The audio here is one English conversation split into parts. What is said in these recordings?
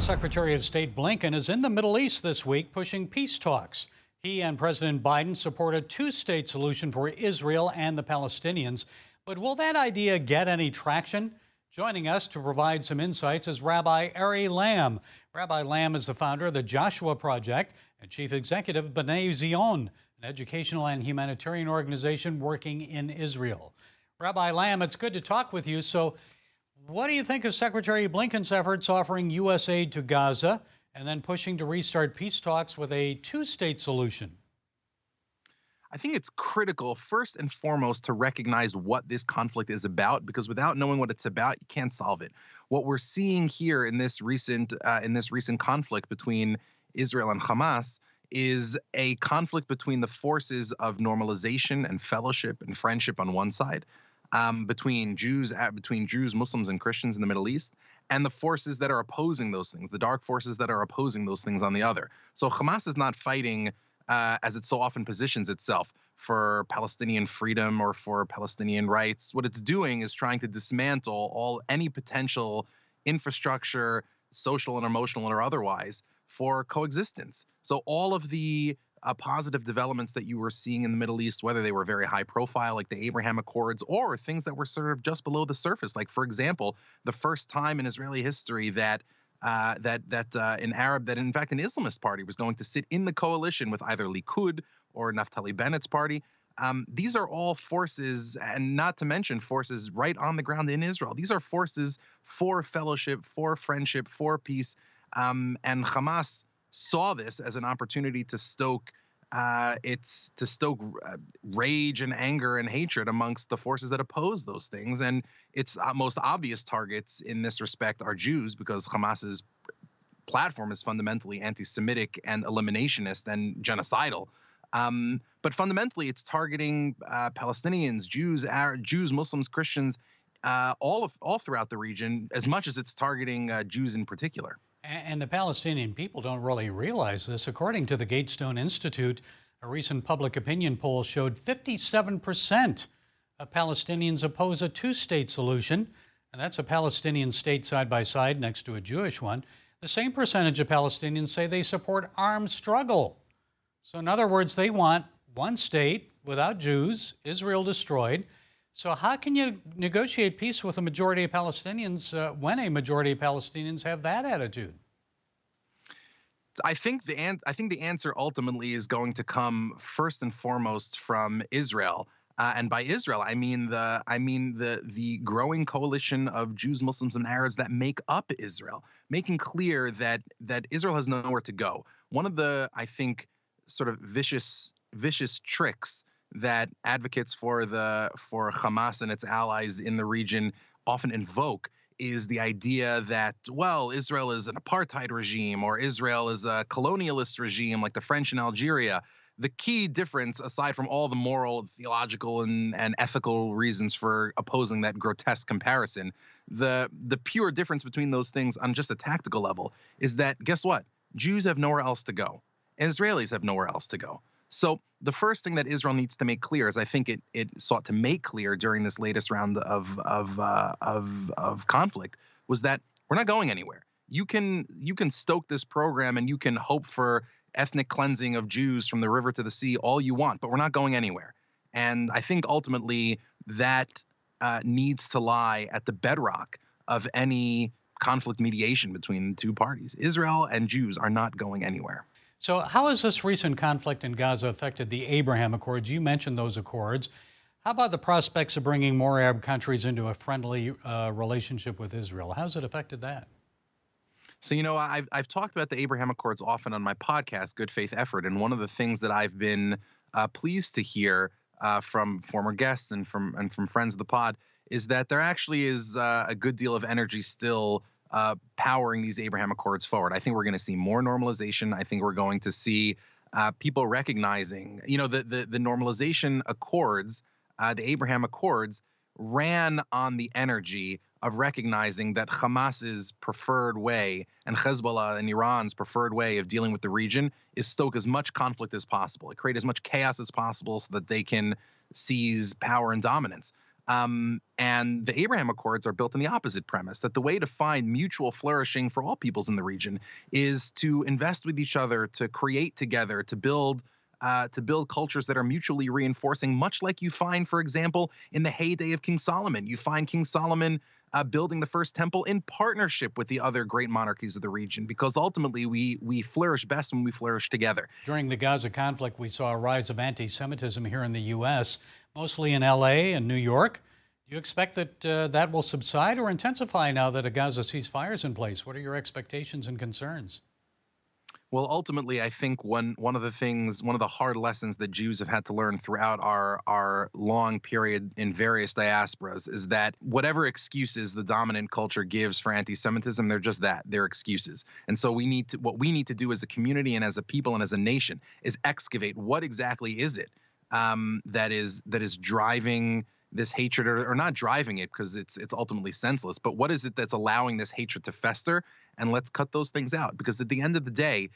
Secretary of State Blinken is in the Middle East this week pushing peace talks. He and President Biden support a two-state solution for Israel and the Palestinians. But will that idea get any traction? Joining us to provide some insights is Rabbi Ari Lamm. Rabbi Lamm is the founder of the Joshua Project and chief executive of B'nai Zion, an educational and humanitarian organization working in Israel. Rabbi Lamm, it's good to talk with you. So what do you think of Secretary Blinken's efforts offering U.S. aid to Gaza and then pushing to restart peace talks with a two-state solution? I think it's critical, first and foremost, to recognize what this conflict is about, because without knowing what it's about, you can't solve it. What we're seeing here in this recent conflict between Israel and Hamas is a conflict between the forces of normalization and fellowship and friendship on one side, between Jews, Muslims, and Christians in the Middle East, and the forces that are opposing those things, the dark forces that are opposing those things on the other. So Hamas is not fighting, as it so often positions itself, for Palestinian freedom or for Palestinian rights. What it's doing is trying to dismantle any potential infrastructure, social and emotional or otherwise, for coexistence. So all of the positive developments that you were seeing in the Middle East, whether they were very high profile, like the Abraham Accords, or things that were sort of just below the surface, like, for example, the first time in Israeli history that an Islamist party was going to sit in the coalition with either Likud or Naftali Bennett's party. These are all forces, and not to mention forces right on the ground in Israel. These are forces for fellowship, for friendship, for peace. And Hamas saw this as an opportunity to stoke rage and anger and hatred amongst the forces that oppose those things. And its most obvious targets in this respect are Jews, because Hamas's platform is fundamentally anti-Semitic and eliminationist and genocidal. But fundamentally, it's targeting Palestinians, Jews, Muslims, Christians, all throughout the region, as much as it's targeting Jews in particular. And the Palestinian people don't really realize this. According to the Gatestone Institute, a recent public opinion poll showed 57% of Palestinians oppose a two-state solution, and that's a Palestinian state side by side next to a Jewish one. The same percentage of Palestinians say they support armed struggle. So in other words, they want one state without Jews, Israel destroyed. So how can you negotiate peace with a majority of Palestinians when a majority of Palestinians have that attitude? I think the answer ultimately is going to come first and foremost from Israel, and by Israel I mean the growing coalition of Jews, Muslims, and Arabs that make up Israel, making clear that Israel has nowhere to go. One of the, I think, sort of vicious tricks that advocates for Hamas and its allies in the region often invoke is the idea that, well, Israel is an apartheid regime or Israel is a colonialist regime like the French in Algeria. The key difference, aside from all the moral, theological, and ethical reasons for opposing that grotesque comparison, the pure difference between those things on just a tactical level is that, guess what? Jews have nowhere else to go, and Israelis have nowhere else to go. So the first thing that Israel needs to make clear, as I think it sought to make clear during this latest round of conflict, was that we're not going anywhere. You can stoke this program and you can hope for ethnic cleansing of Jews from the river to the sea all you want, but we're not going anywhere. And I think ultimately that needs to lie at the bedrock of any conflict mediation between the two parties. Israel and Jews are not going anywhere. So how has this recent conflict in Gaza affected the Abraham Accords? You mentioned those accords. How about the prospects of bringing more Arab countries into a friendly relationship with Israel? How's it affected that? So, I've talked about the Abraham Accords often on my podcast, Good Faith Effort, and one of the things that I've been pleased to hear from former guests and from friends of the pod is that there actually is a good deal of energy still powering these Abraham Accords forward. I think we're going to see more normalization. I think we're going to see people recognizing, the normalization accords, the Abraham Accords, ran on the energy of recognizing that Hamas's preferred way and Hezbollah and Iran's preferred way of dealing with the region is stoke as much conflict as possible, create as much chaos as possible so that they can seize power and dominance. And the Abraham Accords are built on the opposite premise, that the way to find mutual flourishing for all peoples in the region is to invest with each other, to create together, to build cultures that are mutually reinforcing, much like you find, for example, in the heyday of King Solomon. You find King Solomon building the first temple in partnership with the other great monarchies of the region, because ultimately we flourish best when we flourish together. During the Gaza conflict, we saw a rise of anti-Semitism here in the U.S., mostly in L.A. and New York. Do you expect that that will subside or intensify now that a Gaza ceasefire is in place? What are your expectations and concerns? Well, ultimately, I think one of the hard lessons that Jews have had to learn throughout our long period in various diasporas is that whatever excuses the dominant culture gives for anti-Semitism, they're just that, they're excuses. And so what we need to do as a community and as a people and as a nation is excavate what exactly is it that is driving this hatred, or not driving it because it's ultimately senseless, but what is it that's allowing this hatred to fester? And let's cut those things out, because at the end of the day,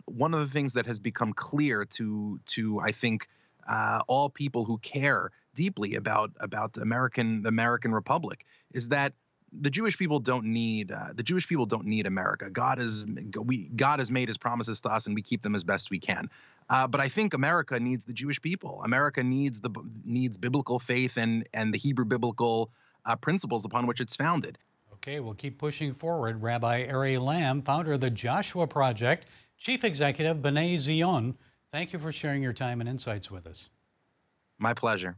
one of the things that has become clear to I think all people who care deeply about the American Republic is that the Jewish people don't need America. God has made His promises to us, and we keep them as best we can. But I think America needs the Jewish people. America needs biblical faith and the Hebrew biblical principles upon which it's founded. Okay, we'll keep pushing forward. Rabbi Ari Lamm, founder of the Joshua Project, Chief Executive, B'nai Zion, thank you for sharing your time and insights with us. My pleasure.